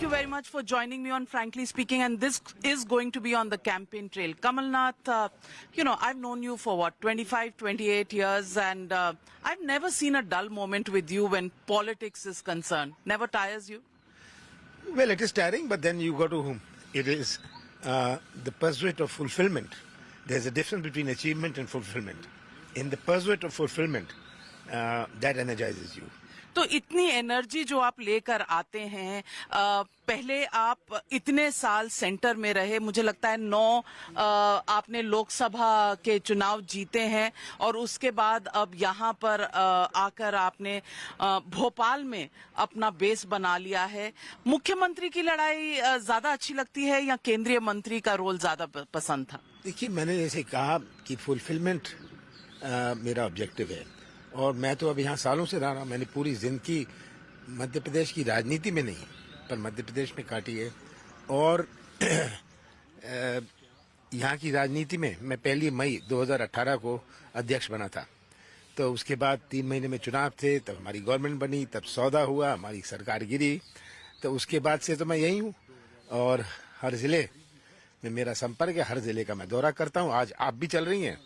Thank you very much for joining me on Frankly Speaking, and this is going to be on the campaign trail. Kamal Nath, I've known you for 25, 28 years, and I've never seen a dull moment with you when politics is concerned. Never tires you? Well, it is tiring, but then you go to whom? It is the pursuit of fulfillment. There's a difference between achievement and fulfillment. In the pursuit of fulfillment, that energizes you. तो इतनी energy जो आप लेकर आते हैं, पहले आप इतने साल सेंटर में रहे, मुझे लगता है 9 आपने लोकसभा के चुनाव जीते हैं, और उसके बाद अब यहाँ पर आकर आपने भोपाल में अपना बेस बना लिया है। मुख्यमंत्री की लड़ाई ज्यादा अच्छी लगती है या केंद्रीय मंत्री का रोल ज्यादा पसंद था? देखिए, मैंने जैसे कहा कि फुलफिलमेंट मेरा ऑब्जेक्टिव है, और मैं तो अब यहाँ सालों से रह रहा हूँ। मैंने पूरी जिंदगी मध्य प्रदेश की राजनीति में नहीं पर मध्य प्रदेश में काटी है, और यहाँ की राजनीति में मैं 1 मई 2018 को अध्यक्ष बना था। तो उसके बाद 3 महीने में चुनाव थे, तब हमारी गवर्नमेंट बनी, तब सौदा हुआ, हमारी सरकार गिरी। तो उसके बाद से तो मैं यही हूँ, और हर जिले में मेरा संपर्क है, हर जिले का मैं दौरा करता हूँ। आज आप भी चल रही हैं,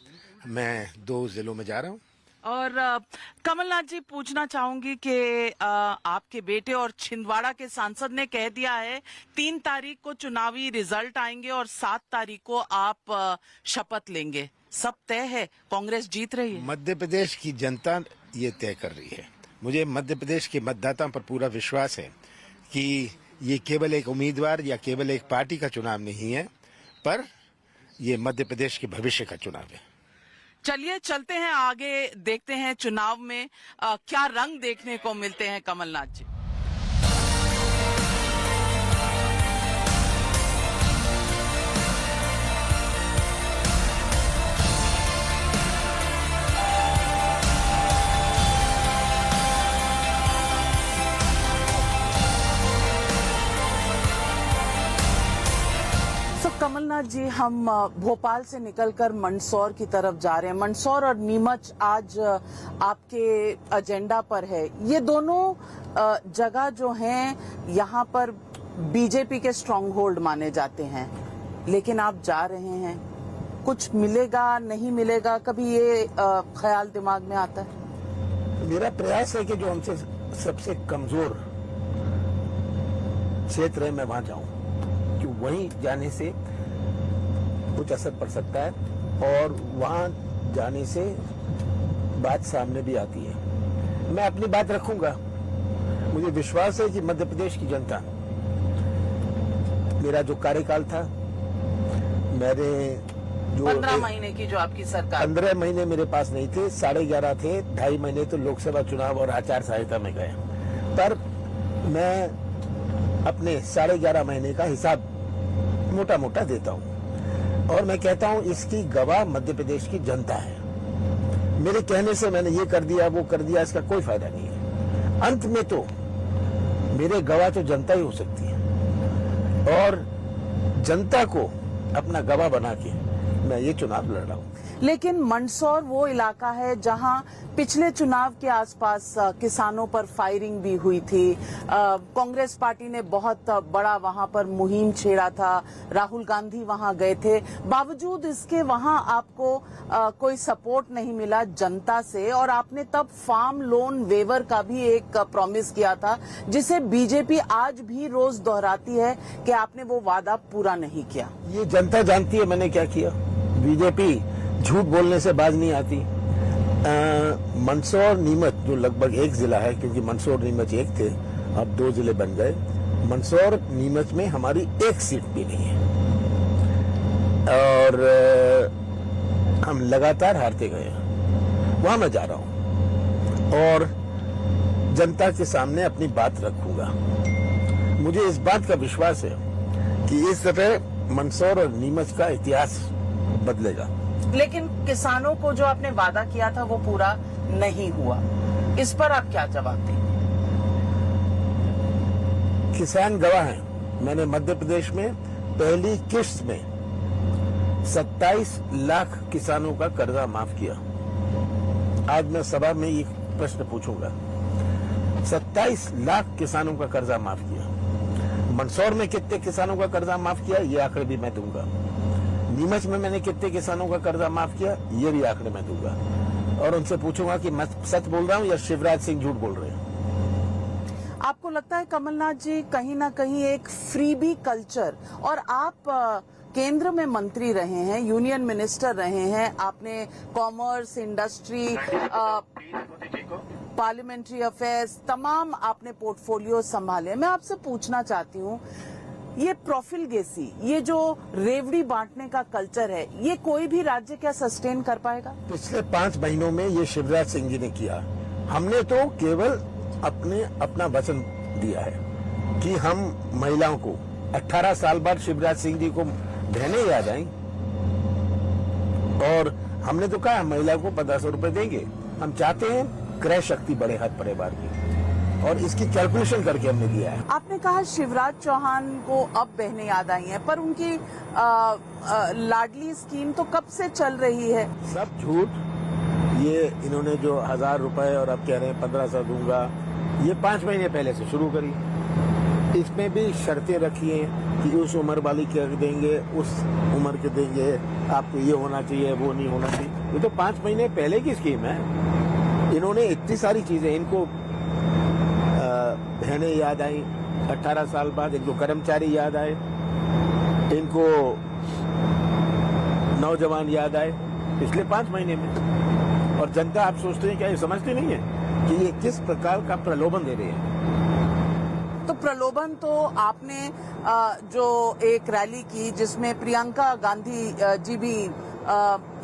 मैं 2 जिलों में जा रहा हूँ। और कमलनाथ जी, पूछना चाहूंगी कि आपके बेटे और छिंदवाड़ा के सांसद ने कह दिया है 3 तारीख को चुनावी रिजल्ट आएंगे और 7 तारीख को आप शपथ लेंगे। सब तय है, कांग्रेस जीत रही है? मध्य प्रदेश की जनता ये तय कर रही है। मुझे मध्य प्रदेश के मतदाताओं पर पूरा विश्वास है कि ये केवल एक उम्मीदवार या केवल एक पार्टी का चुनाव नहीं है, पर ये मध्य प्रदेश के भविष्य का चुनाव है। चलिए चलते हैं आगे, देखते हैं चुनाव में क्या रंग देखने को मिलते हैं कमलनाथ जी। कमलनाथ जी, हम भोपाल से निकलकर मंदसौर की तरफ जा रहे हैं। मंदसौर और नीमच आज आपके एजेंडा पर है। ये दोनों जगह जो हैं, यहाँ पर बीजेपी के स्ट्रांग होल्ड माने जाते हैं, लेकिन आप जा रहे हैं, कुछ मिलेगा नहीं मिलेगा, कभी ये ख्याल दिमाग में आता है? मेरा प्रयास है कि जो हमसे सबसे कमजोर क्षेत्र है, मैं वहां जाऊं, कि वहीं जाने से कुछ असर पड़ सकता है, और वहां जाने से बात सामने भी आती है। मैं अपनी बात रखूंगा। मुझे विश्वास है कि मध्य प्रदेश की जनता, मेरा जो कार्यकाल था, मेरे जो 15 महीने की जो आपकी सरकार, 15 महीने मेरे पास नहीं थे, 11.5 थे, 2.5 महीने तो लोकसभा चुनाव और आचार संहिता में गए, पर मैं अपने 11.5 महीने का हिसाब मोटा मोटा देता हूं, और मैं कहता हूं इसकी गवाह मध्य प्रदेश की जनता है। मेरे कहने से मैंने ये कर दिया वो कर दिया, इसका कोई फायदा नहीं है। अंत में तो मेरे गवाह तो जनता ही हो सकती है, और जनता को अपना गवाह बना के मैं ये चुनाव लड़ रहा हूं। लेकिन मंदसौर वो इलाका है जहां पिछले चुनाव के आसपास किसानों पर फायरिंग भी हुई थी। कांग्रेस पार्टी ने बहुत बड़ा वहां पर मुहिम छेड़ा था, राहुल गांधी वहां गए थे। बावजूद इसके वहां आपको कोई सपोर्ट नहीं मिला जनता से, और आपने तब फार्म लोन वेवर का भी एक प्रॉमिस किया था, जिसे बीजेपी आज भी रोज दोहराती है कि आपने वो वादा पूरा नहीं किया। ये जनता जानती है मैंने क्या किया। बीजेपी झूठ बोलने से बाज नहीं आती। मंदसौर नीमच जो लगभग एक जिला है, क्योंकि मंदसौर नीमच एक थे, अब 2 जिले बन गए। मंदसौर नीमच में हमारी एक सीट भी नहीं है, और हम लगातार हारते गए। वहां मैं जा रहा हूं, और जनता के सामने अपनी बात रखूंगा। मुझे इस बात का विश्वास है कि इस दफे मंदसौर और नीमच का इतिहास बदलेगा। लेकिन किसानों को जो आपने वादा किया था वो पूरा नहीं हुआ, इस पर आप क्या जवाब दें? किसान गवाह हैं। मैंने मध्य प्रदेश में पहली किश्त में 27 लाख किसानों का कर्जा माफ किया। आज मैं सभा में एक प्रश्न पूछूंगा, 27 लाख किसानों का कर्जा माफ किया। मंदसौर में कितने किसानों का कर्जा माफ किया, ये आंकड़े भी मैं दूंगा। नीमच में मैंने कितने किसानों का कर्जा माफ किया, ये भी आंकड़े मैं दूंगा। और उनसे पूछूंगा कि मैं सच बोल रहा हूं या शिवराज सिंह झूठ बोल रहे हैं। आपको लगता है कमलनाथ जी कहीं ना कहीं एक फ्रीबी कल्चर, और आप केंद्र में मंत्री रहे हैं, यूनियन मिनिस्टर रहे हैं, आपने कॉमर्स, इंडस्ट्री, पार्लियामेंट्री अफेयर्स, तमाम आपने पोर्टफोलियो संभाले। मैं आपसे पूछना चाहती हूँ, ये प्रोफिलगेसी, ये जो रेवड़ी बांटने का कल्चर है, ये कोई भी राज्य क्या सस्टेन कर पाएगा? पिछले 5 महीनों में ये शिवराज सिंह जी ने किया। हमने तो केवल अपना वचन दिया है कि हम महिलाओं को 18 साल बाद शिवराज सिंह जी को बहनें याद आई, और हमने तो कहा महिला को 1500 रुपए देंगे। हम चाहते हैं क्रय शक्ति बढ़े हर परिवार की, और इसकी कैलकुलेशन करके हमने दिया है। आपने कहा शिवराज चौहान को अब बहनें याद आई हैं, पर उनकी लाडली स्कीम तो कब से चल रही है? सब झूठ। ये इन्होंने जो 1000 रुपए और अब कह रहे हैं 1500 दूंगा, ये 5 महीने पहले से शुरू करी। इसमें भी शर्तें रखी हैं कि उस उम्र वाली के देंगे, उस उम्र के देंगे, आपको ये होना चाहिए, वो नहीं होना चाहिए। ये तो 5 महीने पहले की स्कीम है। इन्होंने इतनी सारी चीजें, इनको बहनें याद आई 18 साल बाद, इनको कर्मचारी याद आए, इनको नौजवान याद आए पिछले 5 महीने में। और जनता, आप सोचते हैं क्या ये समझती नहीं है कि ये किस प्रकार का प्रलोभन दे रहे हैं? तो प्रलोभन तो आपने जो एक रैली की जिसमें प्रियंका गांधी जी भी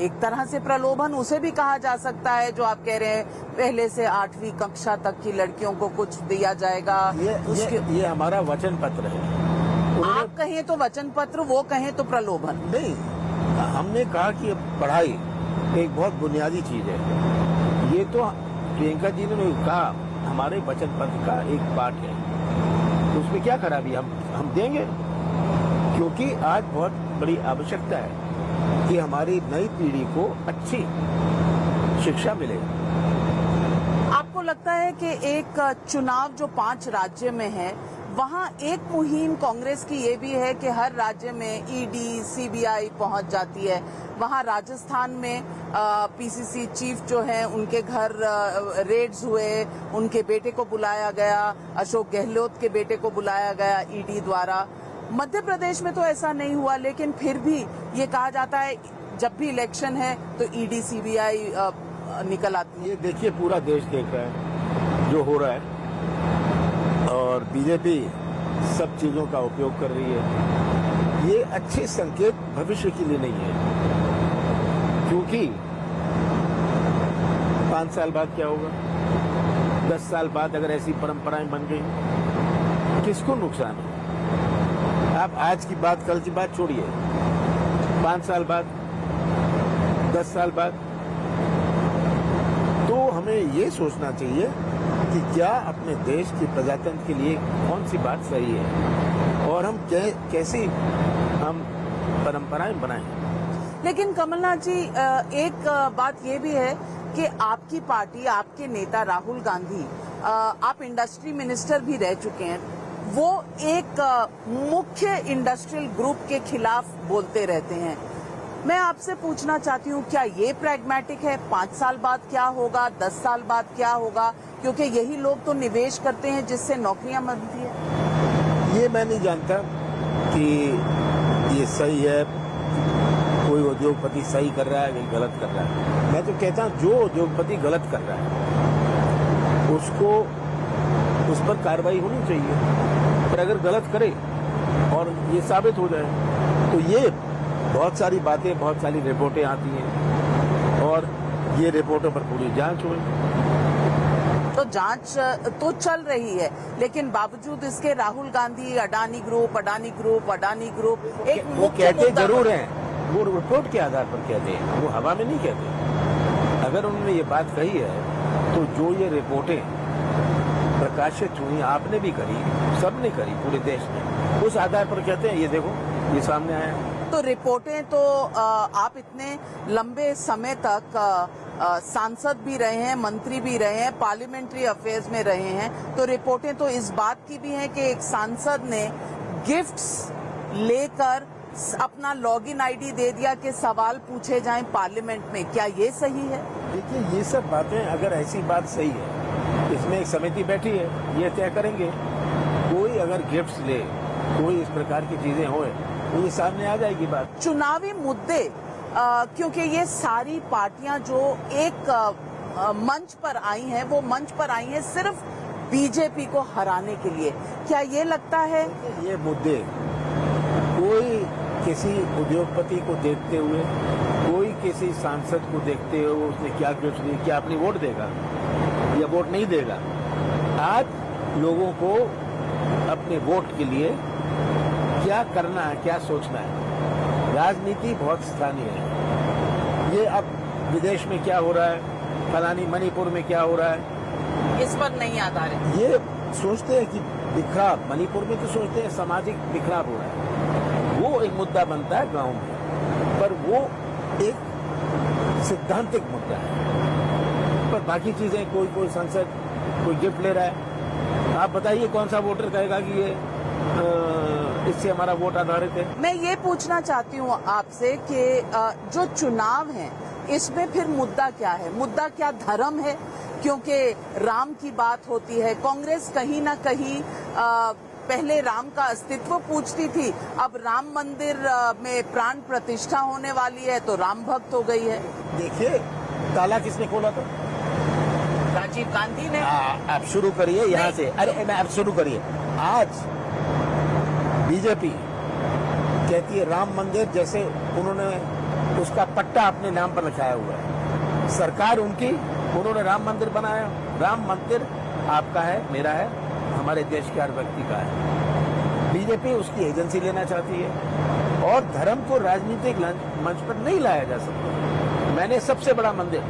एक तरह से प्रलोभन उसे भी कहा जा सकता है, जो आप कह रहे हैं पहले से 8वीं कक्षा तक की लड़कियों को कुछ दिया जाएगा। ये हमारा वचन पत्र है। आप कहें तो वचन पत्र, वो कहें तो प्रलोभन। नहीं, हमने कहा कि पढ़ाई एक बहुत बुनियादी चीज है। ये तो प्रियंका जी ने कहा हमारे वचन पत्र का एक पार्ट है, तो उसमें क्या खराबी, हम देंगे, क्योंकि आज बहुत बड़ी आवश्यकता है कि हमारी नई पीढ़ी को अच्छी शिक्षा मिले। आपको लगता है कि एक चुनाव जो 5 राज्य में है, वहाँ एक मुहिम कांग्रेस की ये भी है कि हर राज्य में ईडी, सीबीआई पहुंच जाती है। वहाँ राजस्थान में पीसीसी चीफ जो है उनके घर रेड्स हुए, उनके बेटे को बुलाया गया, अशोक गहलोत के बेटे को बुलाया गया ईडी द्वारा। मध्य प्रदेश में तो ऐसा नहीं हुआ, लेकिन फिर भी ये कहा जाता है जब भी इलेक्शन है तो ईडी, सीबीआई निकल आती है। ये देखिए, पूरा देश देख रहा है जो हो रहा है, और बीजेपी सब चीजों का उपयोग कर रही है। ये अच्छे संकेत भविष्य के लिए नहीं है, क्योंकि 5 साल बाद क्या होगा, 10 साल बाद अगर ऐसी परंपराएं बन गई, किसको नुकसान है? आप आज की बात, कल की बात छोड़िए, 5 साल बाद, 10 साल बाद, तो हमें ये सोचना चाहिए कि क्या अपने देश के प्रजातंत्र के लिए कौन सी बात सही है, और हम कैसी हम परंपराएं बनाएं। लेकिन कमलनाथ जी, एक बात ये भी है कि आपकी पार्टी, आपके नेता राहुल गांधी, आप इंडस्ट्री मिनिस्टर भी रह चुके हैं, वो एक मुख्य इंडस्ट्रियल ग्रुप के खिलाफ बोलते रहते हैं। मैं आपसे पूछना चाहती हूँ, क्या ये प्रैग्मेटिक है? 5 साल बाद क्या होगा, 10 साल बाद क्या होगा? क्योंकि यही लोग तो निवेश करते हैं जिससे नौकरियां बनती है। ये मैं नहीं जानता कि ये सही है, कोई उद्योगपति सही कर रहा है, कि गलत कर रहा है। मैं तो कहता हूँ जो उद्योगपति गलत कर रहा है उसको, उस पर कार्रवाई होनी चाहिए। पर अगर गलत करे और ये साबित हो जाए, तो ये बहुत सारी बातें, बहुत सारी रिपोर्टें आती हैं, और ये रिपोर्टों पर पूरी जांच हुई। तो जांच तो चल रही है, लेकिन बावजूद इसके राहुल गांधी अडानी ग्रुप एक वो कहते जरूर हैं, वो रिपोर्ट के आधार पर कहते हैं, वो हवा में नहीं कहते। अगर उन्होंने ये बात कही है, तो जो ये रिपोर्टें प्रकाशित हुई, आपने भी करी, सबने करी पूरे देश में, उस आधार पर कहते हैं ये देखो ये सामने आया। तो रिपोर्टें तो आप इतने लंबे समय तक सांसद भी रहे हैं, मंत्री भी रहे हैं, पार्लियामेंट्री अफेयर्स में रहे हैं, तो रिपोर्टें तो इस बात की भी हैं कि एक सांसद ने गिफ्ट्स लेकर अपना लॉगिन आईडी दे दिया कि सवाल पूछे जाएं पार्लियामेंट में, क्या ये सही है? देखिए, ये सब बातें अगर ऐसी बात सही है, इसमें एक समिति बैठी है, ये तय करेंगे। कोई अगर गिफ्ट्स ले, कोई इस प्रकार की चीजें होए तो ये सामने आ जाएगी बात। चुनावी मुद्दे क्योंकि ये सारी पार्टियां जो एक मंच पर आई हैं, वो मंच पर आई हैं सिर्फ बीजेपी को हराने के लिए। क्या ये लगता है ये मुद्दे कोई किसी उद्योगपति को देखते हुए, कोई किसी सांसद को देखते हुए उसने क्या गिफ्ट दी, क्या अपनी वोट देगा या वोट नहीं देगा? आज लोगों को अपने वोट के लिए क्या करना है, क्या सोचना है। राजनीति बहुत स्थानीय है। ये अब विदेश में क्या हो रहा है, फलानी मणिपुर में क्या हो रहा है, इस पर नहीं आधारित? ये सोचते हैं कि बिखराव, मणिपुर में तो सोचते हैं सामाजिक बिखराव हो रहा है, वो एक मुद्दा बनता है गांव में, पर वो एक सिद्धांतिक मुद्दा है। पर बाकी चीजें, कोई सांसद कोई गिफ्ट ले रहा है, आप बताइए कौन सा वोटर कहेगा कि ये इससे हमारा वोट आधारित है? मैं ये पूछना चाहती हूँ आपसे कि जो चुनाव है इसमें फिर मुद्दा क्या है? मुद्दा क्या धर्म है? क्योंकि राम की बात होती है, कांग्रेस कहीं ना कहीं पहले राम का अस्तित्व पूछती थी, अब राम मंदिर में प्राण प्रतिष्ठा होने वाली है तो राम भक्त हो गई है। देखिए, ताला किसने खोला था? राजीव गांधी ने। आप शुरू करिए यहाँ से। अरे आप शुरू करिए। आज बीजेपी कहती है राम मंदिर, जैसे उन्होंने उसका पट्टा अपने नाम पर लिखाया हुआ है। सरकार उनकी, उन्होंने राम मंदिर बनाया। राम मंदिर आपका है, मेरा है, हमारे देश के हर व्यक्ति का है। बीजेपी उसकी एजेंसी लेना चाहती है और धर्म को राजनीतिक मंच पर नहीं लाया जा सकता। मैंने सबसे बड़ा मंदिर,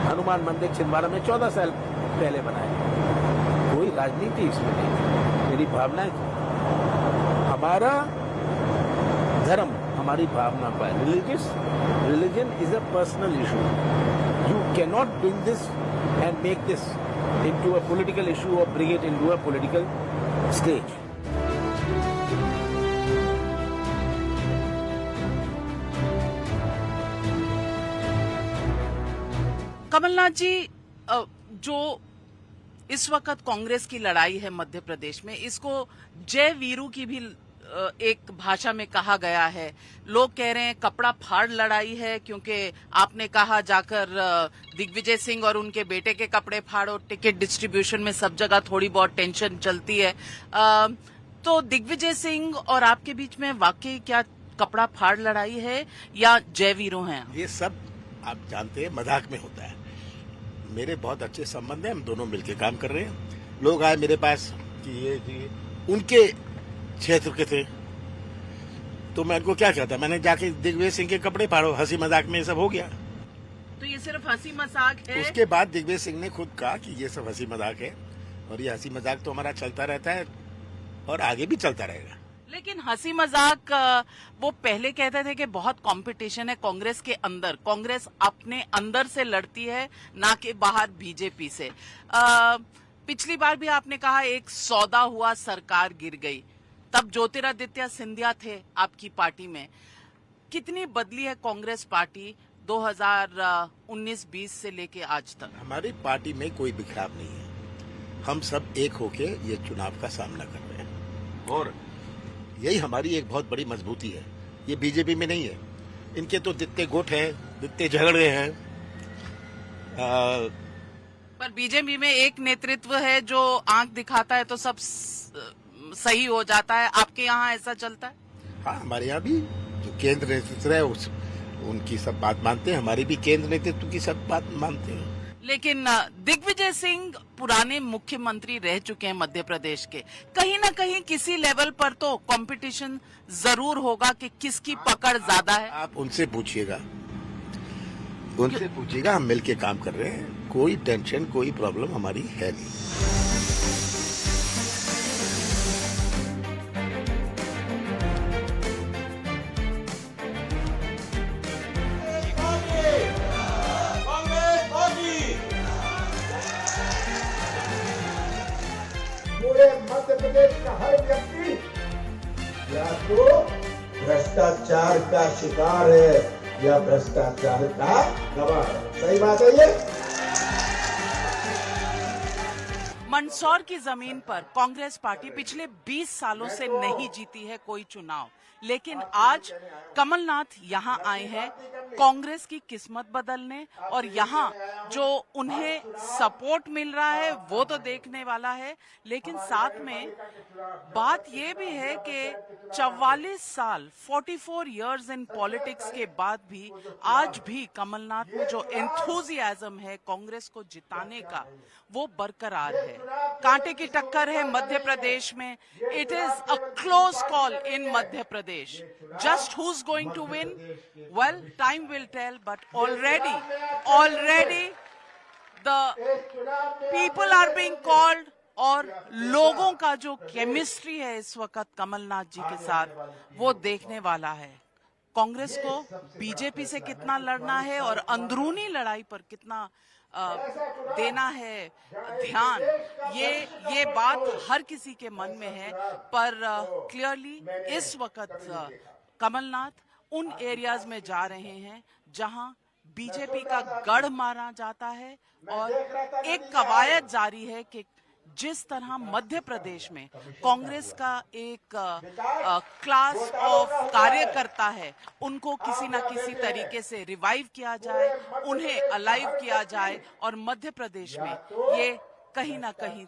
हनुमान मंदिर छिंदवाड़ा में 14 साल पहले बनाया। कोई राजनीति इसमें नहीं, मेरी भावनाएं थी। हमारा धर्म हमारी भावना का है। Religion is a personal issue. You can not bring this and make this into a political issue or bring it into a political stage. Kamalnath ji, जो इस वक्त कांग्रेस की लड़ाई है मध्य प्रदेश में, इसको जय वीरू की भी एक भाषा में कहा गया है। लोग कह रहे हैं कपड़ा फाड़ लड़ाई है, क्योंकि आपने कहा जाकर दिग्विजय सिंह और उनके बेटे के कपड़े फाड़ो। टिकट डिस्ट्रीब्यूशन में सब जगह थोड़ी बहुत टेंशन चलती है। तो दिग्विजय सिंह और आपके बीच में वाकई क्या कपड़ा फाड़ लड़ाई है या जय वीरू हैं? ये सब आप जानते हैं मजाक में होता है। मेरे बहुत अच्छे संबंध हैं, हम दोनों मिलकर काम कर रहे हैं। लोग आए मेरे पास कि ये उनके क्षेत्र के थे, तो मैं उनको क्या कहता, मैंने जाके दिग्विजय सिंह के कपड़े फाड़ो। हंसी मजाक में ये सब हो गया। तो ये सिर्फ हंसी मजाक है? उसके बाद दिग्विजय सिंह ने खुद कहा कि ये सब हंसी मजाक है और ये हंसी मजाक तो हमारा चलता रहता है और आगे भी चलता रहेगा। लेकिन हंसी मजाक वो पहले कहते थे कि बहुत कंपटीशन है कांग्रेस के अंदर, कांग्रेस अपने अंदर से लड़ती है ना कि बाहर बीजेपी से। पिछली बार भी आपने कहा एक सौदा हुआ, सरकार गिर गई, तब ज्योतिरादित्य सिंधिया थे आपकी पार्टी में। कितनी बदली है कांग्रेस पार्टी 2019-20 से लेके आज तक? हमारी पार्टी में कोई बिखराव नहीं है। हम सब एक होके ये चुनाव का सामना कर रहे हैं और यही हमारी एक बहुत बड़ी मजबूती है। ये बीजेपी में नहीं है। इनके तो जितने गुट हैं, जितने झगड़े हैं, पर बीजेपी में एक नेतृत्व है जो आंख दिखाता है तो सब सही हो जाता है। आपके यहाँ ऐसा चलता है? हाँ, हमारे यहाँ भी जो केंद्र नेतृत्व है उनकी सब बात मानते हैं। हमारी भी केंद्र नेतृत्व की सब बात मानते हैं। लेकिन दिग्विजय सिंह पुराने मुख्यमंत्री रह चुके हैं मध्य प्रदेश के। कहीं ना कहीं किसी लेवल पर तो कंपटीशन जरूर होगा कि किसकी पकड़ ज्यादा है। आप उनसे पूछिएगा, हम मिलके काम कर रहे हैं। कोई टेंशन, कोई प्रॉब्लम हमारी है नहीं। पूरे मध्य प्रदेश का हर व्यक्ति या तो भ्रष्टाचार का शिकार है या भ्रष्टाचार का गवाह है। सही बात है ये। मंदसौर की जमीन पर कांग्रेस पार्टी पिछले 20 सालों से नहीं जीती है कोई चुनाव, लेकिन आज कमलनाथ यहां आए हैं कांग्रेस की किस्मत बदलने, और यहां जो उन्हें सपोर्ट मिल रहा है वो तो देखने वाला है, लेकिन साथ में बात ये भी है कि 44 साल 44 इयर्स इन पॉलिटिक्स के बाद भी आज भी कमलनाथ में जो एंथुसियाज्म है कांग्रेस को जिताने का वो बरकरार है। कांटे की टक्कर है मध्य प्रदेश में। It is a close call in Madhya Pradesh. Just who is going to win, well time will tell, but already the people are being called, और लोगों का जो केमिस्ट्री है इस वक्त कमलनाथ जी के साथ वो देखने वाला है। कांग्रेस को बीजेपी से कितना लड़ना है और अंदरूनी लड़ाई पर कितना देना है ध्यान, ये बात हर किसी के मन में है। पर क्लियरली इस वक्त कमलनाथ उन एरियाज में जा रहे हैं जहां बीजेपी का गढ़ मारा जाता है, और एक कवायद जारी है कि जिस तरह मध्य प्रदेश में कांग्रेस का एक क्लास ऑफ कार्यकर्ता है, उनको किसी ना किसी तरीके से रिवाइव किया जाए, उन्हें अलाइव किया जाए, और मध्य प्रदेश में ये कहीं ना कहीं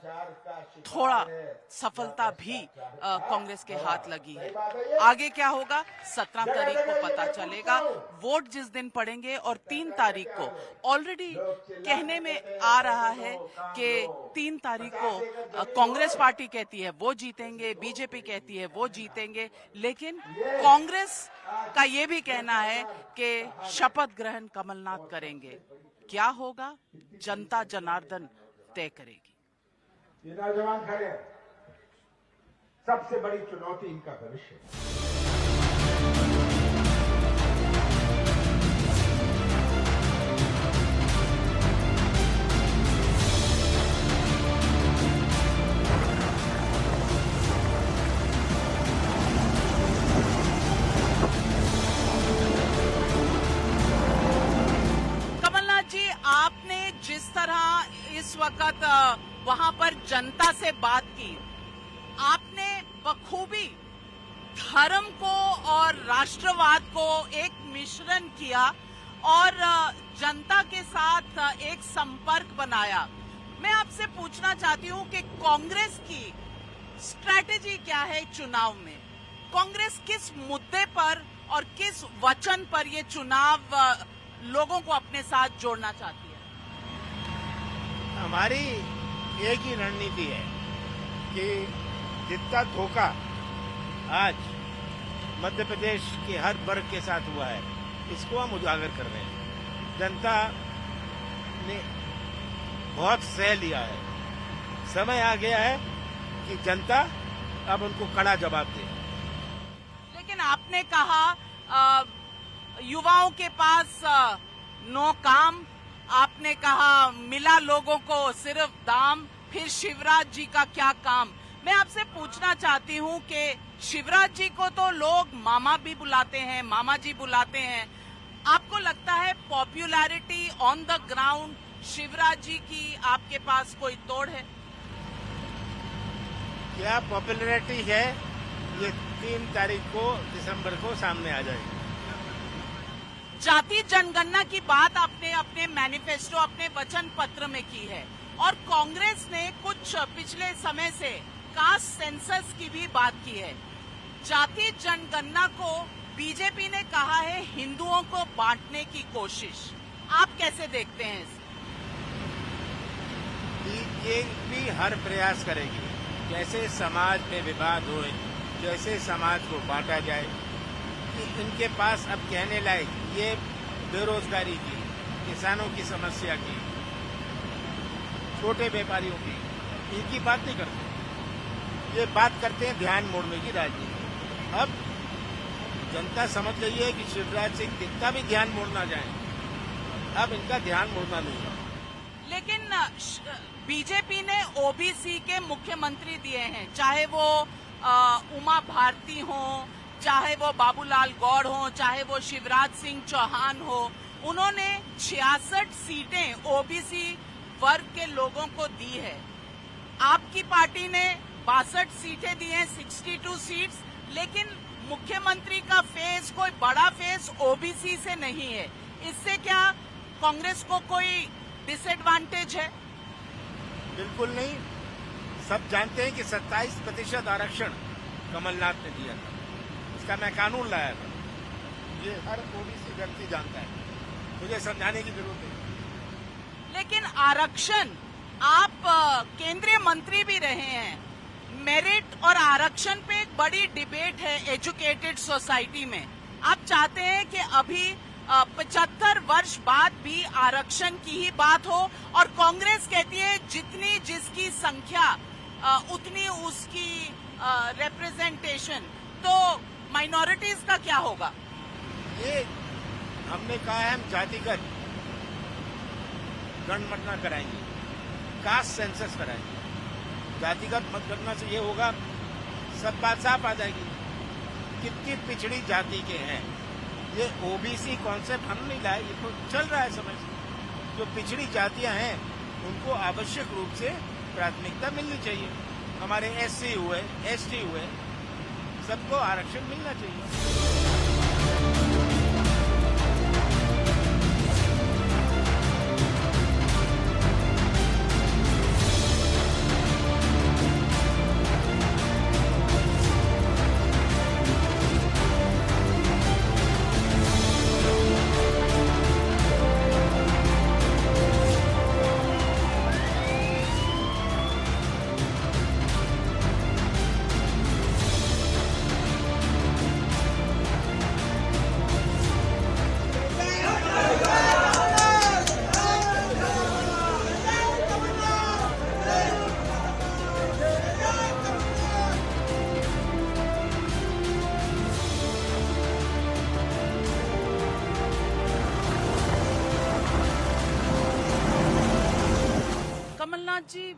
थोड़ा सफलता भी कांग्रेस के हाथ लगी है। आगे क्या होगा 17 तारीख को पता चलेगा। वोट जिस दिन पड़ेंगे, और 3 तारीख को ऑलरेडी कहने में आ रहा है कि 3 तारीख को कांग्रेस पार्टी कहती है वो जीतेंगे, बीजेपी कहती है वो जीतेंगे, लेकिन कांग्रेस का ये भी कहना है कि शपथ ग्रहण कमलनाथ करेंगे। क्या होगा जनता जनार्दन तय करेगी। ये नौजवान खड़े हैं, सबसे बड़ी चुनौती इनका भविष्य। कमलनाथ जी, आपने जिस तरह इस वक्त वहां पर जनता से बात की, आपने बखूबी धर्म को और राष्ट्रवाद को एक मिश्रण किया और जनता के साथ एक संपर्क बनाया। मैं आपसे पूछना चाहती हूं कि कांग्रेस की स्ट्रैटेजी क्या है चुनाव में? कांग्रेस किस मुद्दे पर और किस वचन पर ये चुनाव लोगों को अपने साथ जोड़ना चाहती है? हमारी एक ही रणनीति है कि जितना धोखा आज मध्य प्रदेश के हर वर्ग के साथ हुआ है, इसको हम उजागर कर रहे हैं। जनता ने बहुत सह लिया है। समय आ गया है कि जनता अब उनको कड़ा जवाब दे। लेकिन आपने कहा युवाओं के पास नो काम, आपने कहा मिला लोगों को सिर्फ दाम, फिर शिवराज जी का क्या काम? मैं आपसे पूछना चाहती हूं कि शिवराज जी को तो लोग मामा भी बुलाते हैं, मामा जी बुलाते हैं। आपको लगता है popularity on the ground Shivraj ji की आपके पास कोई तोड़ है? क्या पॉपुलैरिटी है, ये 3 तारीख को दिसंबर को सामने आ जाएगी। जाति जनगणना की बात आपने अपने मैनिफेस्टो, अपने वचन पत्र में की है, और कांग्रेस ने कुछ पिछले समय से कास्ट सेंसस की भी बात की है। जाति जनगणना को बीजेपी ने कहा है हिंदुओं को बांटने की कोशिश। आप कैसे देखते हैं इसे? बीजेपी हर प्रयास करेगी, जैसे समाज में विवाद हो, जैसे समाज को बांटा जाए, कि इनके पास अब कहने लायक ये बेरोजगारी की, किसानों की समस्या की, छोटे व्यापारियों की, इनकी बात नहीं करते। ये बात करते हैं ध्यान मोड़ने की राजनीति। अब जनता समझ गई है कि शिवराज सिंह कितना भी ध्यान मोड़ना जाए, अब इनका ध्यान मोड़ना नहीं है। लेकिन बीजेपी ने ओबीसी के मुख्यमंत्री दिए हैं, चाहे वो उमा भारती हो, चाहे वो बाबूलाल गौड़ हो, चाहे वो शिवराज सिंह चौहान हो, उन्होंने 66 सीटें ओबीसी वर्ग के लोगों को दी है। आपकी पार्टी ने 62 सीटें दी हैं, 62 सीट्स, लेकिन मुख्यमंत्री का फेस कोई बड़ा फेस ओबीसी से नहीं है। इससे क्या कांग्रेस को कोई डिसएडवांटेज है? बिल्कुल नहीं। सब जानते हैं कि 27% आरक्षण कमलनाथ ने दिया था, इसका मैं कानून लाया था। ये हर ओबीसी व्यक्ति जानता है, मुझे समझाने की जरूरत नहीं। लेकिन आरक्षण, आप केंद्रीय मंत्री भी रहे हैं, मेरिट और आरक्षण पे एक बड़ी डिबेट है एजुकेटेड सोसाइटी में। आप चाहते हैं कि अभी 75 वर्ष बाद भी आरक्षण की ही बात हो, और कांग्रेस कहती है जितनी जिसकी संख्या उतनी उसकी रिप्रेजेंटेशन। तो माइनॉरिटीज का क्या होगा? ये हमने कहा है, हम जातिगत जनगणना कराएंगे, कास्ट सेंसस कराएंगे। जातिगत मतगणना से ये होगा, सब बात साफ आ जाएगी कितनी पिछड़ी जाति के हैं। ये ओबीसी कॉन्सेप्ट हम नहीं लाए, ये तो चल रहा है समय से। जो पिछड़ी जातियां हैं उनको आवश्यक रूप से प्राथमिकता मिलनी चाहिए। हमारे एससी हुए, एसटी हुए, सबको आरक्षण मिलना चाहिए। कमलनाथ जी,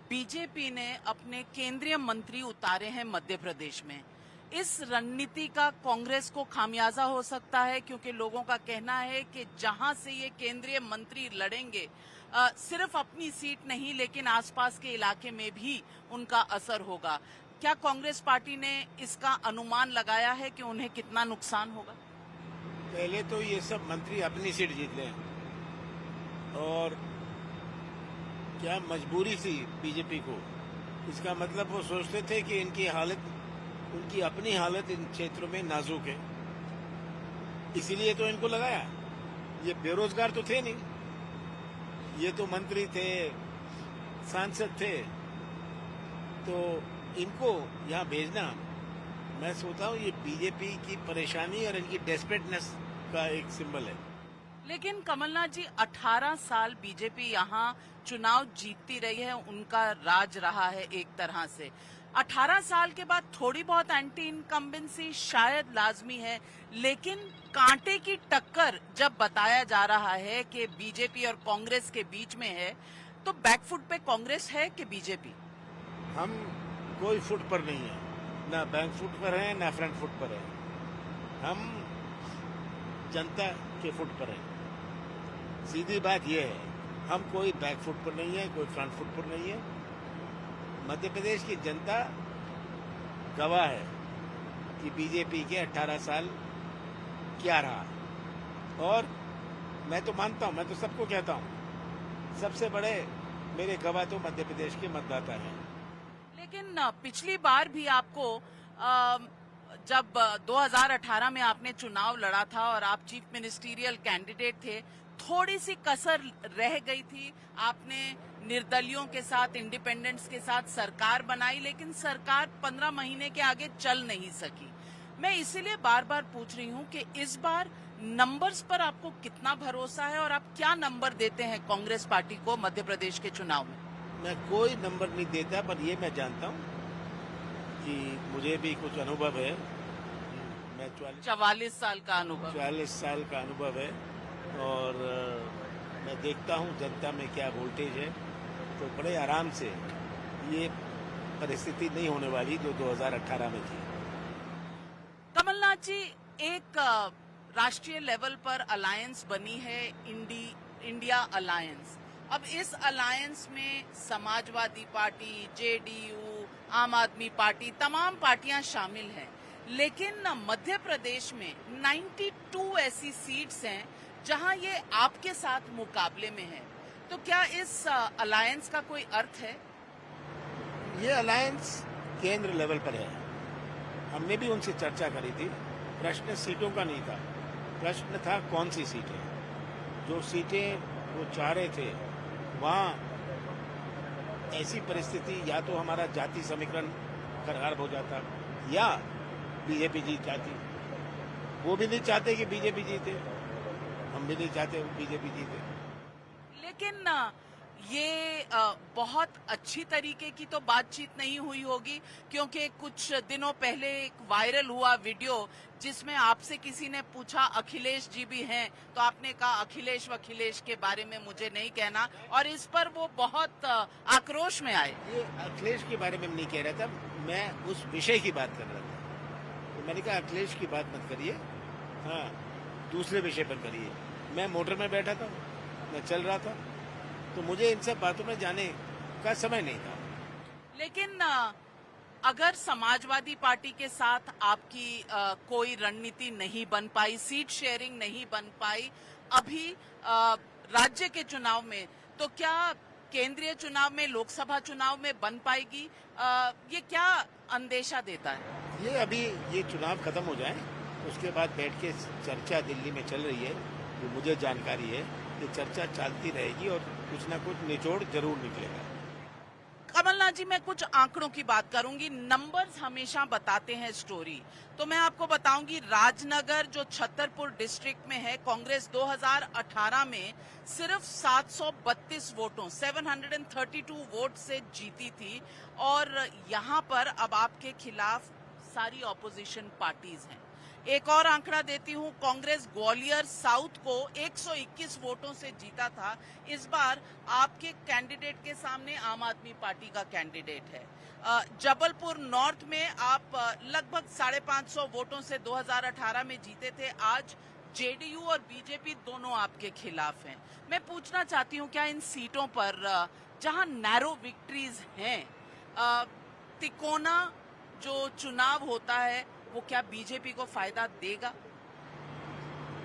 बीजेपी ने अपने केंद्रीय मंत्री उतारे हैं मध्य प्रदेश में। इस रणनीति का कांग्रेस को खामियाजा हो सकता है, क्योंकि लोगों का कहना है कि जहां से ये केंद्रीय मंत्री लड़ेंगे, सिर्फ अपनी सीट नहीं लेकिन आसपास के इलाके में भी उनका असर होगा। क्या कांग्रेस पार्टी ने इसका अनुमान लगाया है कि उन्हें कितना नुकसान होगा? पहले तो ये सब मंत्री अपनी सीट जीत लें, और क्या मजबूरी थी बीजेपी को? इसका मतलब वो सोचते थे कि उनकी अपनी हालत इन क्षेत्रों में नाजुक है, इसीलिए तो इनको लगाया। ये बेरोजगार तो थे नहीं, ये तो मंत्री थे, सांसद थे, तो इनको यहाँ भेजना, मैं सोचता हूँ ये बीजेपी की परेशानी और इनकी डेस्परेटनेस का एक सिंबल है। लेकिन कमलनाथ जी, 18 साल बीजेपी यहाँ चुनाव जीतती रही है, उनका राज रहा है एक तरह से। 18 साल के बाद थोड़ी बहुत एंटी इनकम्बेंसी शायद लाजमी है, लेकिन कांटे की टक्कर जब बताया जा रहा है कि बीजेपी और कांग्रेस के बीच में है, तो बैकफुट पे कांग्रेस है कि बीजेपी? हम कोई फुट पर नहीं है, ना बैक फुट पर है ना फ्रंट फुट पर है। हम जनता के फुट पर है। सीधी बात यह है, हम कोई बैक फुट पर नहीं है, कोई फ्रंट फुट पर नहीं है। मध्य प्रदेश की जनता गवाह है कि बीजेपी के 18 साल क्या रहा, और मैं तो मानता हूं, मैं तो सबको कहता हूं, सबसे बड़े मेरे गवाह तो मध्य प्रदेश के मतदाता हैं। लेकिन पिछली बार भी आपको जब 2018 में आपने चुनाव लड़ा था और आप चीफ मिनिस्टीरियल कैंडिडेट थे, थोड़ी सी कसर रह गई थी। आपने निर्दलियों के साथ, इंडिपेंडेंट्स के साथ सरकार बनाई, लेकिन सरकार 15 महीने के आगे चल नहीं सकी। मैं इसीलिए बार बार पूछ रही हूं कि इस बार नंबर्स पर आपको कितना भरोसा है, और आप क्या नंबर देते हैं कांग्रेस पार्टी को मध्य प्रदेश के चुनाव में? मैं कोई नंबर नहीं देता, पर ये मैं जानता हूँ कि मुझे भी कुछ अनुभव है। मैं 44 साल का अनुभव 44 साल का अनुभव है, और मैं देखता हूँ जनता में क्या वोल्टेज है, तो बड़े आराम से ये परिस्थिति नहीं होने वाली जो 2018 में थी। कमलनाथ जी, एक राष्ट्रीय लेवल पर अलायंस बनी है, इंडिया अलायंस। अब इस अलायंस में समाजवादी पार्टी, जेडीयू, आम आदमी पार्टी, तमाम पार्टियां शामिल हैं, लेकिन मध्य प्रदेश में 92 ऐसी सीट्स हैं जहां ये आपके साथ मुकाबले में है। तो क्या इस अलायंस का कोई अर्थ है? ये अलायंस केंद्र लेवल पर है। हमने भी उनसे चर्चा करी थी। प्रश्न सीटों का नहीं था, प्रश्न था कौन सी सीटें। जो सीटें वो चाह रहे थे वहाँ ऐसी परिस्थिति, या तो हमारा जाति समीकरण खराब हो जाता या बीजेपी जीत जाती। वो भी नहीं चाहते कि बीजेपी जीते, हम भी नहीं चाहते बीजेपी जीते। लेकिन ये बहुत अच्छी तरीके की तो बातचीत नहीं हुई होगी, क्योंकि कुछ दिनों पहले एक वायरल हुआ वीडियो जिसमें आपसे किसी ने पूछा अखिलेश जी भी हैं, तो आपने कहा अखिलेश वखिलेश के बारे में मुझे नहीं कहना, और इस पर वो बहुत आक्रोश में आए। ये अखिलेश के बारे में नहीं कह रहा था, मैं उस विषय की बात कर रहा था। तो मैंने कहा अखिलेश की बात मत करिए, हाँ दूसरे विषय पर करिए। मैं मोटर में बैठा था, मैं चल रहा था, तो मुझे इन सब बातों में जाने का समय नहीं था। लेकिन अगर समाजवादी पार्टी के साथ आपकी कोई रणनीति नहीं बन पाई, सीट शेयरिंग नहीं बन पाई अभी राज्य के चुनाव में, तो क्या केंद्रीय चुनाव में, लोकसभा चुनाव में बन पाएगी? ये क्या अंदेशा देता है? ये अभी ये चुनाव खत्म हो जाए उसके बाद बैठ के चर्चा दिल्ली में चल रही है, जो मुझे जानकारी है ये चर्चा चलती रहेगी और कुछ ना कुछ निचोड़ जरूर निकलेगा। कमलनाथ जी, मैं कुछ आंकड़ों की बात करूंगी। नंबर्स हमेशा बताते हैं स्टोरी। तो मैं आपको बताऊंगी, राजनगर जो छतरपुर डिस्ट्रिक्ट में है, कांग्रेस 2018 में सिर्फ 732 वोटों 732 वोट से जीती थी, और यहां पर अब आपके खिलाफ सारी ऑपोजिशन पार्टीज हैं। एक और आंकड़ा देती हूं, कांग्रेस ग्वालियर साउथ को 121 वोटों से जीता था। इस बार आपके कैंडिडेट के सामने आम आदमी पार्टी का कैंडिडेट है। जबलपुर नॉर्थ में आप लगभग 550 वोटों से 2018 में जीते थे। आज जेडीयू और बीजेपी दोनों आपके खिलाफ हैं। मैं पूछना चाहती हूं, क्या इन सीटों पर जहां नैरो विक्ट्रीज हैं, तिकोना जो चुनाव होता है वो क्या बीजेपी को फायदा देगा?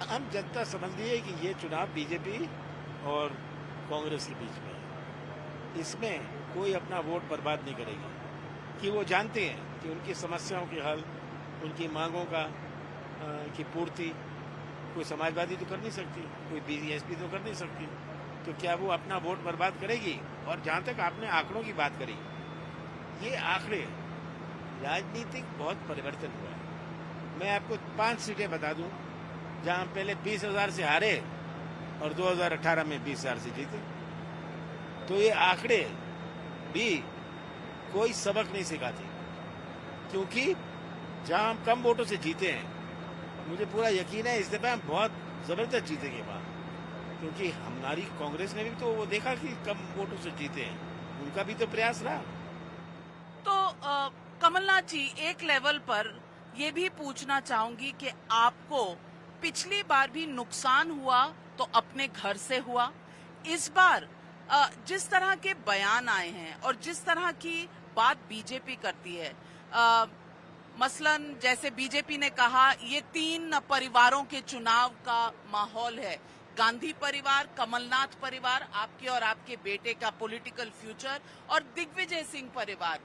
हम जनता समझती है कि ये चुनाव बीजेपी और कांग्रेस के बीच में है। इसमें कोई अपना वोट बर्बाद नहीं करेगी, कि वो जानते हैं कि उनकी समस्याओं के हल, उनकी मांगों की पूर्ति कोई समाजवादी तो कर नहीं सकती, कोई बीएसपी तो कर नहीं सकती, तो क्या वो अपना वोट बर्बाद करेगी? और जहाँ तक आपने आंकड़ों की बात करी, ये आंकड़े, राजनीतिक बहुत परिवर्तन हुआ है। मैं आपको 5 सीटें बता दूं जहां पहले 20,000 से हारे और 2018 में 20,000 से जीते। तो ये आंकड़े भी कोई सबक नहीं सिखाते, क्योंकि जहां हम कम वोटों से जीते हैं, मुझे पूरा यकीन है इस दफा हम बहुत जबरदस्त जीतेंगे वहां, क्योंकि हमारी कांग्रेस ने भी तो वो देखा कि कम वोटों से जीते हैं, उनका भी तो प्रयास रहा। तो कमलनाथ जी, एक लेवल पर ये भी पूछना चाहूंगी कि आपको पिछली बार भी नुकसान हुआ तो अपने घर से हुआ, इस बार जिस तरह के बयान आए हैं और जिस तरह की बात बीजेपी करती है, मसलन जैसे बीजेपी ने कहा ये 3 परिवारों के चुनाव का माहौल है, गांधी परिवार, कमलनाथ परिवार, आपके और आपके बेटे का पॉलिटिकल फ्यूचर, और दिग्विजय सिंह परिवार,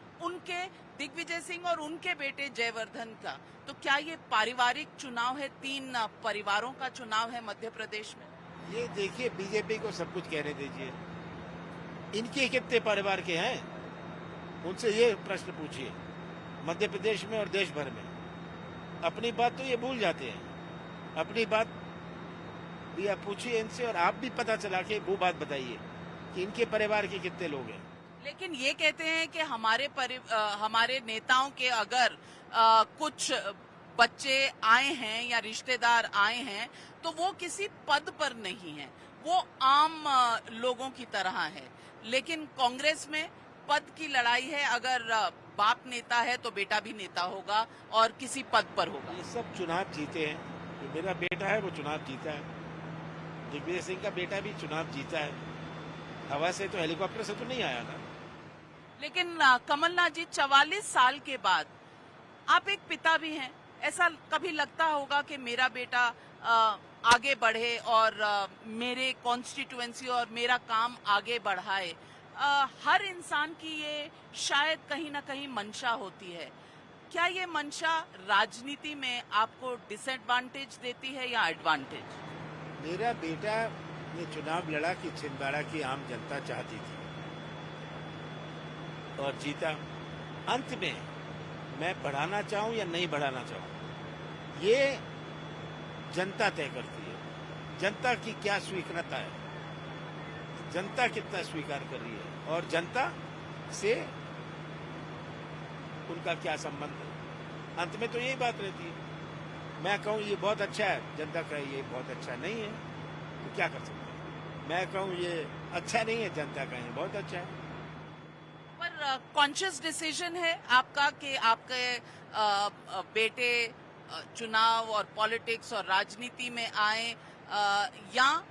दिग्विजय सिंह और उनके बेटे जयवर्धन का। तो क्या ये पारिवारिक चुनाव है, 3 परिवारों का चुनाव है मध्य प्रदेश में? ये देखिए, बीजेपी को सब कुछ कहने दीजिए, इनके कितने परिवार के हैं, उनसे ये प्रश्न पूछिए। मध्य प्रदेश में और देश भर में अपनी बात तो ये भूल जाते हैं, अपनी बात भी आप पूछिए इनसे, और आप भी पता चला के वो बात बताइए कि इनके परिवार के कितने लोग हैं। लेकिन ये कहते हैं कि हमारे नेताओं के अगर कुछ बच्चे आए हैं या रिश्तेदार आए हैं तो वो किसी पद पर नहीं है, वो आम लोगों की तरह है। लेकिन कांग्रेस में पद की लड़ाई है। अगर बाप नेता है तो बेटा भी नेता होगा और किसी पद पर होगा। ये सब चुनाव जीते हैं। जो मेरा बेटा है वो चुनाव जीता है, दिग्विजय सिंह का बेटा भी चुनाव जीता है। हवा से तो, हेलीकॉप्टर से तो नहीं आया ना। लेकिन कमलनाथ जी, 44 साल के बाद आप एक पिता भी हैं। ऐसा कभी लगता होगा कि मेरा बेटा आगे बढ़े और मेरे कॉन्स्टिट्यूएंसी और मेरा काम आगे बढ़ाए। हर इंसान की ये शायद कहीं ना कहीं मंशा होती है। क्या ये मंशा राजनीति में आपको डिसएडवांटेज देती है या एडवांटेज? मेरा बेटा ने चुनाव लड़ा कि छिंदवाड़ा की आम जनता चाहती थी और जीता। अंत में मैं बढ़ाना चाहूं या नहीं बढ़ाना चाहूं, ये जनता तय करती है। जनता की क्या स्वीकृति है, जनता कितना स्वीकार कर रही है और जनता से उनका क्या संबंध है। अंत में तो यही बात रहती है। मैं कहूं ये बहुत अच्छा है, जनता कहे ये बहुत अच्छा नहीं है, तो क्या कर सकते हैं। मैं कहूं ये अच्छा नहीं है, जनता कहे बहुत अच्छा है। पर कॉन्शियस डिसीजन है आपका कि आपके बेटे चुनाव और पॉलिटिक्स और राजनीति में आए, या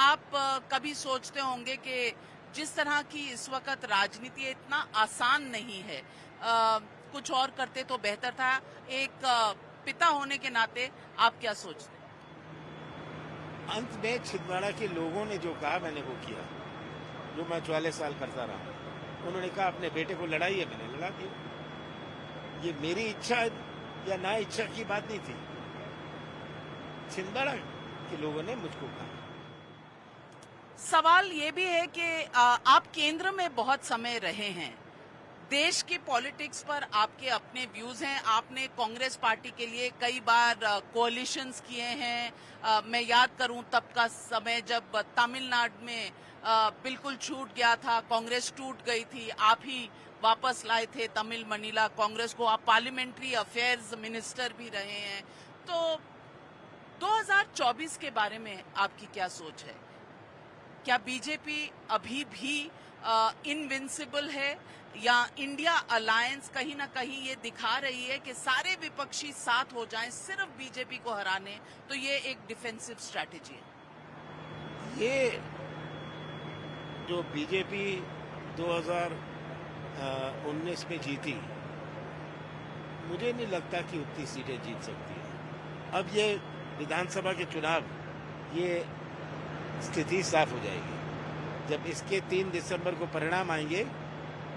आप कभी सोचते होंगे कि जिस तरह की इस वक्त राजनीति है इतना आसान नहीं है, कुछ और करते तो बेहतर था। एक पिता होने के नाते आप क्या सोचते हैं? अंत में छिंदवाड़ा के लोगों ने जो कहा मैंने वो किया, जो मैं 44 साल करता रहा। उन्होंने कहा अपने बेटे को लड़ाइए, मैंने लड़ा दिया। ये मेरी इच्छा या ना इच्छा की बात नहीं थी, छिंदवाड़ा के लोगों ने मुझको कहा। सवाल ये भी है कि आप केंद्र में बहुत समय रहे हैं, देश की पॉलिटिक्स पर आपके अपने व्यूज हैं। आपने कांग्रेस पार्टी के लिए कई बार कोalitions किए हैं। मैं याद करूं तब का समय जब तमिलनाडु में बिल्कुल छूट गया था, कांग्रेस टूट गई थी, आप ही वापस लाए थे तमिल मनीला कांग्रेस को। आप पार्लियामेंट्री अफेयर्स मिनिस्टर भी रहे हैं। तो 2024 के बारे में आपकी क्या सोच है? क्या बीजेपी अभी भी इनविंसिबल है या इंडिया अलायंस कहीं ना कहीं ये दिखा रही है कि सारे विपक्षी साथ हो जाएं सिर्फ बीजेपी को हराने, तो ये एक डिफेंसिव स्ट्रैटेजी है? ये जो बीजेपी 2019 में जीती, मुझे नहीं लगता कि उतनी सीटें जीत सकती है। अब ये विधानसभा के चुनाव, ये स्थिति साफ हो जाएगी जब इसके 3 दिसंबर को परिणाम आएंगे।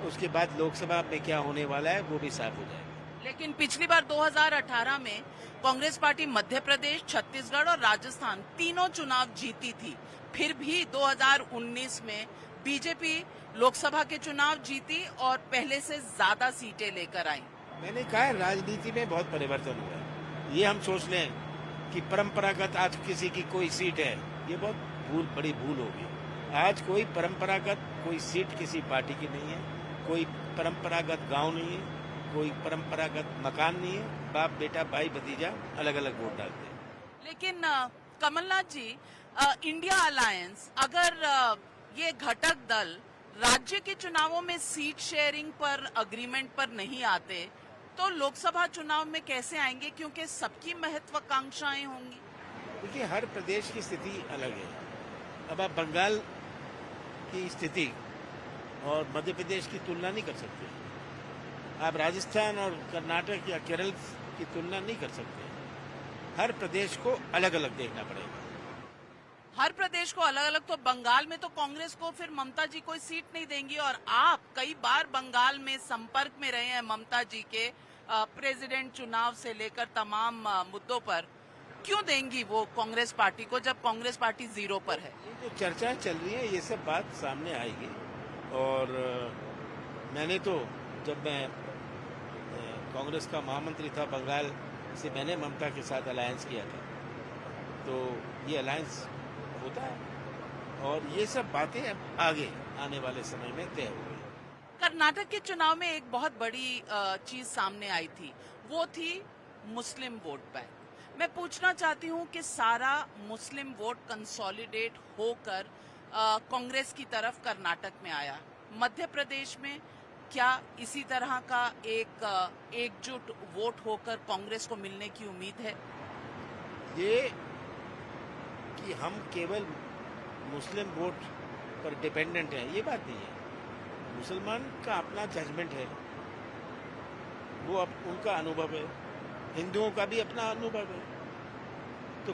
उसके बाद लोकसभा में क्या होने वाला है वो भी साफ हो जाएगा। लेकिन पिछली बार 2018 में कांग्रेस पार्टी मध्य प्रदेश, छत्तीसगढ़ और राजस्थान तीनों चुनाव जीती थी। फिर भी 2019 में बीजेपी लोकसभा के चुनाव जीती और पहले से ज्यादा सीटें लेकर आई। मैंने कहा राजनीति में बहुत परिवर्तन हुआ है। ये हम सोच लें कि परंपरागत आज किसी की कोई सीट है, ये बहुत बड़ी भूल होगी। आज कोई परंपरागत कोई सीट किसी पार्टी की नहीं है, कोई परंपरागत गांव नहीं है, कोई परंपरागत मकान नहीं है। बाप बेटा भाई भतीजा अलग अलग वोट डालते हैं। लेकिन कमलनाथ जी, इंडिया अलायंस अगर ये घटक दल राज्य के चुनावों में सीट शेयरिंग पर अग्रीमेंट पर नहीं आते तो लोकसभा चुनाव में कैसे आएंगे? क्योंकि सबकी महत्वाकांक्षाएं होंगी। देखिए हर प्रदेश की स्थिति अलग है। अब आप बंगाल की स्थिति और मध्य प्रदेश की तुलना नहीं कर सकते। आप राजस्थान और कर्नाटक या केरल की तुलना नहीं कर सकते। हर प्रदेश को अलग अलग देखना पड़ेगा। हर प्रदेश को अलग अलग। तो बंगाल में तो कांग्रेस को फिर ममता जी कोई सीट नहीं देंगी, और आप कई बार बंगाल में संपर्क में रहे हैं ममता जी के, प्रेसिडेंट चुनाव से लेकर तमाम मुद्दों पर। क्यों देंगी वो कांग्रेस पार्टी को जब कांग्रेस पार्टी जीरो पर है? ये जो चर्चाएं चल रही है ये सब बात सामने आएगी। और मैंने तो जब मैं कांग्रेस का महामंत्री था बंगाल से, मैंने ममता के साथ अलायंस किया था। तो ये अलायंस होता है और ये सब बातें अब आगे आने वाले समय में तय होंगी। कर्नाटक के चुनाव में एक बहुत बड़ी चीज सामने आई थी, वो थी मुस्लिम वोट बैंक। मैं पूछना चाहती हूं कि सारा मुस्लिम वोट कंसोलिडेट होकर कांग्रेस की तरफ कर्नाटक में आया। मध्य प्रदेश में क्या इसी तरह का एक एकजुट वोट होकर कांग्रेस को मिलने की उम्मीद है? ये कि हम केवल मुस्लिम वोट पर डिपेंडेंट हैं, ये बात नहीं है। मुसलमान का अपना जजमेंट है, वो उनका अनुभव है, हिंदुओं का भी अपना अनुभव है। तो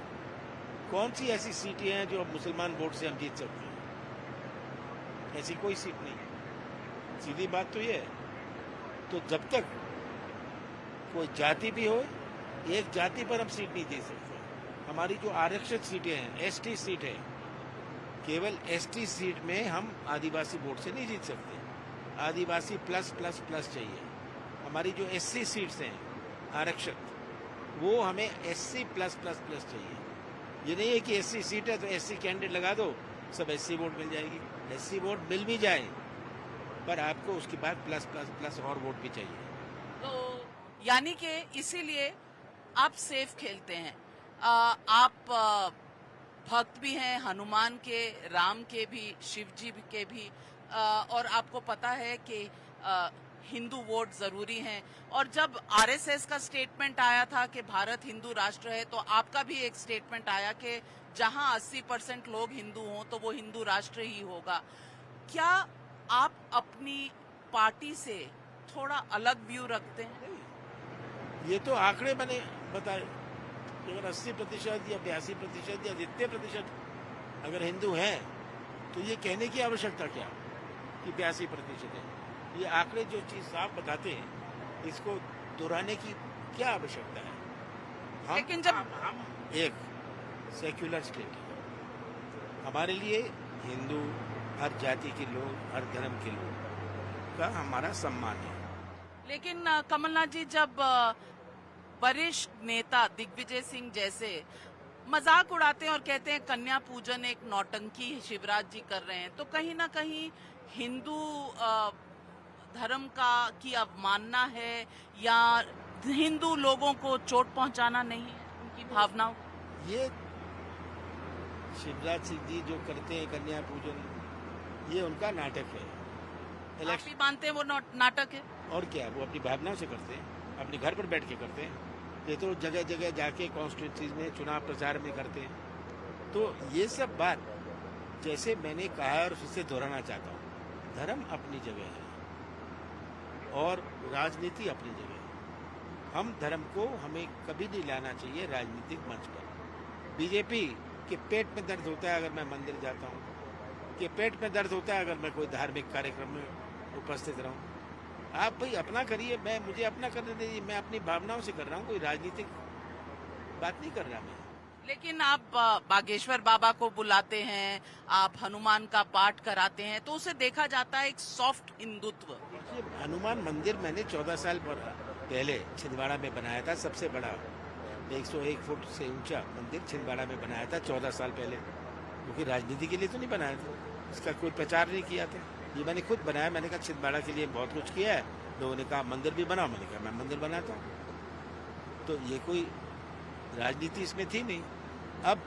कौन सी ऐसी सीटें हैं जो मुसलमान वोट से हम जीत सकते हैं? ऐसी कोई सीट नहीं है। सीधी बात तो ये है। तो जब तक कोई जाति भी हो, एक जाति पर हम सीट नहीं दे सकते। हमारी जो आरक्षित सीटें हैं, एसटी सीट है, केवल एसटी सीट में हम आदिवासी वोट से नहीं जीत सकते। आदिवासी प्लस प्लस प्लस चाहिए। हमारी जो एससी सीट्स हैं आरक्षित, वो हमें एससी प्लस प्लस प्लस चाहिए। ये नहीं है कि एससी सीट है तो एससी कैंडिडेट लगा दो, सब एससी वोट मिल जाएगी। एससी वोट मिल भी जाए पर आपको उसके बाद प्लस प्लस प्लस और वोट भी चाहिए। तो यानी कि इसीलिए आप सेफ खेलते हैं। आप भक्त भी हैं हनुमान के, राम के भी, शिव जी के भी, और आपको पता है कि हिंदू वोट जरूरी हैं। और जब आरएसएस का स्टेटमेंट आया था कि भारत हिंदू राष्ट्र है, तो आपका भी एक स्टेटमेंट आया कि जहां 80% लोग हिंदू हों तो वो हिंदू राष्ट्र ही होगा। क्या आप अपनी पार्टी से थोड़ा अलग व्यू रखते हैं? ये तो आंकड़े मैंने बताए। अगर 80% या 82% या जितने प्रतिशत अगर हिंदू हैं तो ये कहने की आवश्यकता क्या कि 82% है। ये आंकड़े जो चीज साफ बताते हैं, इसको दोहराने की क्या आवश्यकता है? लेकिन जब हम एक सेक्युलर स्टेट है, हमारे लिए हिंदू, हर जाति के लोग, हर धर्म के लोग का हमारा सम्मान है। लेकिन कमलनाथ जी, जब वरिष्ठ नेता दिग्विजय सिंह जैसे मजाक उड़ाते हैं और कहते हैं कन्या पूजन एक नौटंकी शिवराज जी कर रहे हैं, तो कहीं ना कहीं हिंदू धर्म की अवमानना है या हिंदू लोगों को चोट पहुंचाना नहीं है, उनकी भावनाओं? ये शिवराज सिंह जी जो करते हैं कन्या पूजन, ये उनका नाटक है। आप भी मानते हैं वो नाटक है? और क्या, वो अपनी भावनाओं से करते हैं, अपने घर पर बैठ के करते हैं। ये तो जगह जगह जाके कॉन्स्टिट्यूंसीज में चुनाव प्रचार में करते हैं। तो ये सब बात, जैसे मैंने कहा और फिर से दोहराना चाहता हूँ, धर्म अपनी जगह है और राजनीति अपनी जगह है। हम धर्म को हमें कभी नहीं लाना चाहिए राजनीतिक मंच पर। बीजेपी के पेट में दर्द होता है अगर मैं मंदिर जाता हूँ, के पेट में दर्द होता है अगर मैं कोई धार्मिक कार्यक्रम में उपस्थित रहूं। आप भाई अपना करिए, मुझे अपना करने दीजिए। मैं अपनी भावनाओं से कर रहा हूँ, कोई राजनीतिक बात नहीं कर रहा मैं। लेकिन आप बागेश्वर बाबा को बुलाते हैं, आप हनुमान का पाठ कराते हैं, तो उसे देखा जाता है एक सॉफ्ट हिंदुत्व। हनुमान मंदिर मैंने 14 साल पहले छिंदवाड़ा में बनाया था, सबसे बड़ा 101 फुट से ऊंचा मंदिर छिंदवाड़ा में बनाया था 14 साल पहले। क्योंकि राजनीति के लिए तो नहीं बनाया था, इसका कोई प्रचार नहीं किया था, ये मैंने खुद बनाया। मैंने कहा छिंदवाड़ा के लिए बहुत कुछ किया है, लोगों ने कहा मंदिर भी बनाओ, मैंने कहा मैं मंदिर बनाता हूँ। तो ये कोई राजनीति इसमें थी नहीं। अब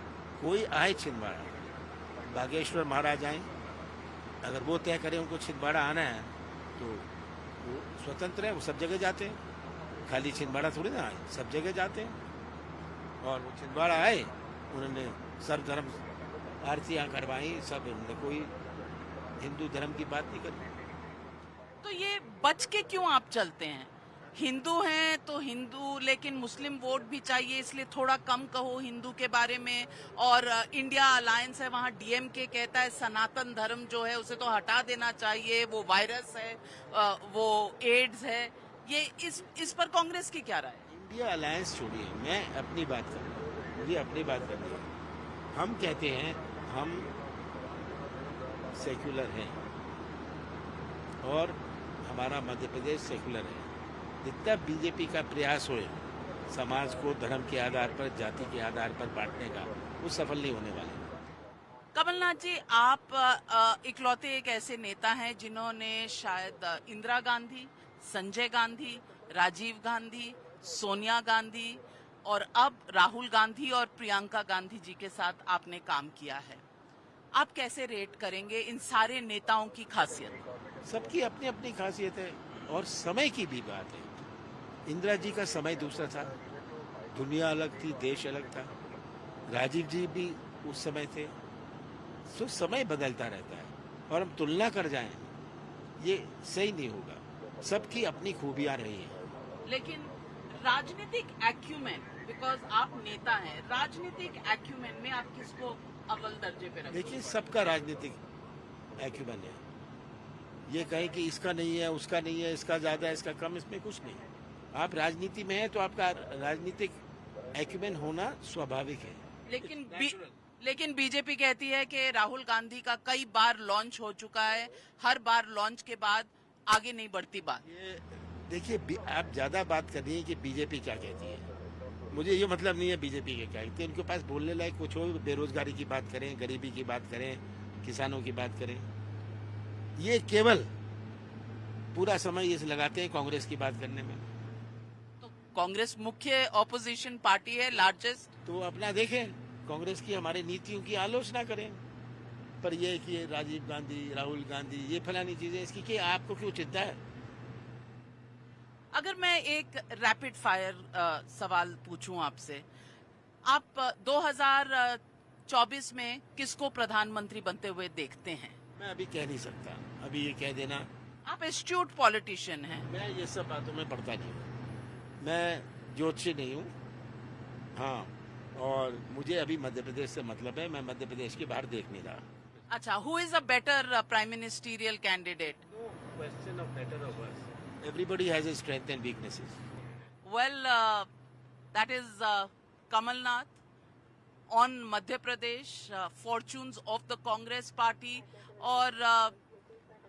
कोई आए छिंदवाड़ा, बागेश्वर महाराज आए, अगर वो तय करें उनको छिंदवाड़ा आना है तो वो स्वतंत्र है, वो सब जगह जाते हैं, खाली छिंदवाड़ा थोड़ी ना आए, सब जगह जाते हैं। और वो छिंदवाड़ा आए, उन्होंने सर्वधर्म आरतियां करवाई, सब, उन्होंने कोई हिंदू धर्म की बात नहीं करी। तो ये बच के क्यों आप चलते हैं? हिंदू हैं तो हिंदू, लेकिन मुस्लिम वोट भी चाहिए, इसलिए थोड़ा कम कहो हिंदू के बारे में। और इंडिया अलायंस है, वहाँ डीएमके कहता है सनातन धर्म जो है उसे तो हटा देना चाहिए, वो वायरस है, वो एड्स है। ये इस पर कांग्रेस की क्या राय है? इंडिया अलायंस छोड़िए, मैं अपनी बात कर रहा हूँ, मुझे अपनी बात करनी है। हम कहते हैं हम सेक्युलर हैं और हमारा मध्य प्रदेश सेक्युलर है। जितना बीजेपी का प्रयास हो समाज को धर्म के आधार पर, जाति के आधार पर बांटने का, वो सफल नहीं होने वाले। कमलनाथ जी, आप इकलौते एक ऐसे नेता हैं जिन्होंने शायद इंदिरा गांधी, संजय गांधी, राजीव गांधी, सोनिया गांधी और अब राहुल गांधी और प्रियंका गांधी जी के साथ आपने काम किया है। आप कैसे रेट करेंगे इन सारे नेताओं की खासियत? सबकी अपनी अपनी खासियत है और समय की भी बात है। इंदिरा जी का समय दूसरा था, दुनिया अलग थी, देश अलग था। राजीव जी भी उस समय थे। तो समय बदलता रहता है और हम तुलना कर जाएं ये सही नहीं होगा। सबकी अपनी खूबियां रही हैं। लेकिन राजनीतिक एक्यूमेन, बिकॉज आप नेता हैं, राजनीतिक एक्यूमेन में आप किसको अव्वल दर्जे पे रखेंगे? देखिए, सबका राजनीतिक एक्यूमेन है। ये कहें कि इसका नहीं है, उसका नहीं है, इसका ज्यादा है, इसका कम, इसमें कुछ नहीं। आप राजनीति में हैं तो आपका राजनीतिक एक्यूमेन होना स्वाभाविक है। लेकिन बीजेपी कहती है कि राहुल गांधी का कई बार लॉन्च हो चुका है, हर बार लॉन्च के बाद आगे नहीं बढ़ती बात। ये देखिए, आप ज्यादा बात कर रही हैं कि बीजेपी क्या कहती है। मुझे ये मतलब नहीं है बीजेपी के क्या कहती है। उनके पास बोलने लायक कुछ हो, बेरोजगारी की बात करें, गरीबी की बात करें, किसानों की बात करें। ये केवल पूरा समय ये लगाते हैं कांग्रेस की बात करने में। तो कांग्रेस मुख्य ऑपोजिशन पार्टी है, लार्जेस्ट। तो अपना देखें, कांग्रेस की हमारी नीतियों की आलोचना करें। पर ये कि राजीव गांधी, राहुल गांधी, ये फलानी चीजें, इसकी कि आपको क्यों चिंता है? अगर मैं एक रैपिड फायर सवाल पूछूं आपसे, आप 2024 में किसको प्रधानमंत्री बनते हुए देखते हैं? मैं अभी कह नहीं सकता। अभी ये कह देना। आप एस्ट्यूट पॉलिटिशियन हैं। मैं ये सब बातों में पढ़ता नहीं हूँ। मैं ज्योतिषी नहीं हूँ। हाँ, और मुझे अभी मध्य प्रदेश से मतलब है। मैं मध्य प्रदेश के बाहर देख नहीं रहा। अच्छा, who is a better prime ministerial candidate? No question of better or worse. Everybody has his strength and weaknesses. Well, that is Kamal Nath on Madhya Pradesh, fortunes of the Congress party. और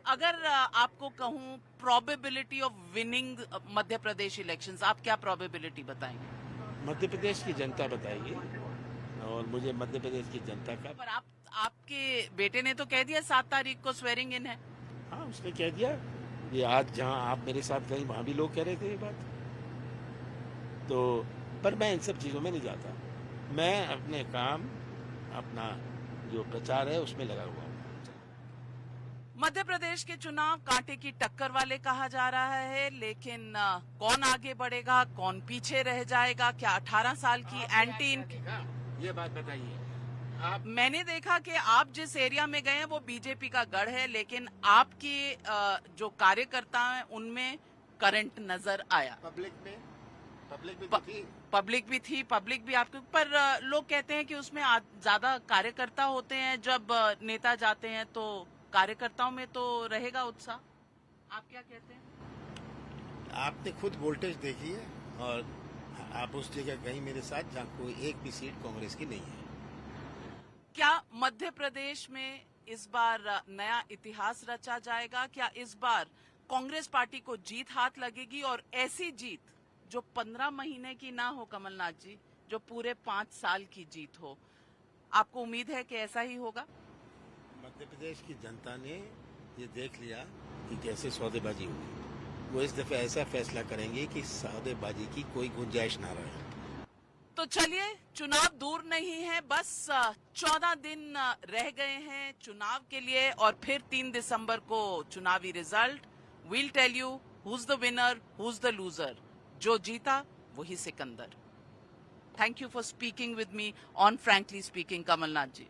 अगर आपको कहूँ probability of winning Madhya Pradesh elections, आप क्या probability बताएंगे? मध्य प्रदेश की जनता बताएगी और मुझे मध्य प्रदेश की जनता का। पर आपके बेटे ने तो कह दिया 7 तारीख को स्वेरिंग इन है। हाँ, उसने कह दिया। ये आज जहाँ आप मेरे साथ गई वहां भी लोग कह रहे थे ये बात। तो पर मैं इन सब चीजों में नहीं जाता। मैं अपने काम, अपना जो प्रचार है उसमें लगा हुआ हूँ। मध्य प्रदेश के चुनाव कांटे की टक्कर वाले कहा जा रहा है, लेकिन कौन आगे बढ़ेगा, कौन पीछे रह जाएगा? क्या 18 साल की एंटी ये बात बताइए आप। मैंने देखा कि आप जिस एरिया में गए हैं वो बीजेपी का गढ़ है, लेकिन आपके जो कार्यकर्ता हैं उनमें करंट नजर आया। पब्लिक भी थी। पब्लिक भी आपके पर लोग कहते हैं कि उसमें ज्यादा कार्यकर्ता होते हैं। जब नेता जाते हैं तो कार्यकर्ताओं में तो रहेगा उत्साह। आप क्या कहते हैं? आपने खुद वोल्टेज देखी है और आप उस जगह गई मेरे साथ जहाँ कोई एक भी सीट कांग्रेस की नहीं है। क्या मध्य प्रदेश में इस बार नया इतिहास रचा जाएगा? क्या इस बार कांग्रेस पार्टी को जीत हाथ लगेगी, और ऐसी जीत जो 15 महीने की ना हो कमलनाथ जी, जो पूरे 5 साल की जीत हो? आपको उम्मीद है कि ऐसा ही होगा? मध्य प्रदेश की जनता ने ये देख लिया कि कैसे सौदेबाजी हुई। वो इस दफे ऐसा फैसला करेंगे कि सौदेबाजी की कोई गुंजाइश ना रहे। तो चलिए, चुनाव दूर नहीं है, बस 14 दिन रह गए हैं चुनाव के लिए, और फिर 3 दिसंबर को चुनावी result. Will tell you who's the winner, who's the loser. जो जीता वही सिकंदर। Thank you for speaking with me on frankly speaking, Kamal Nath ji.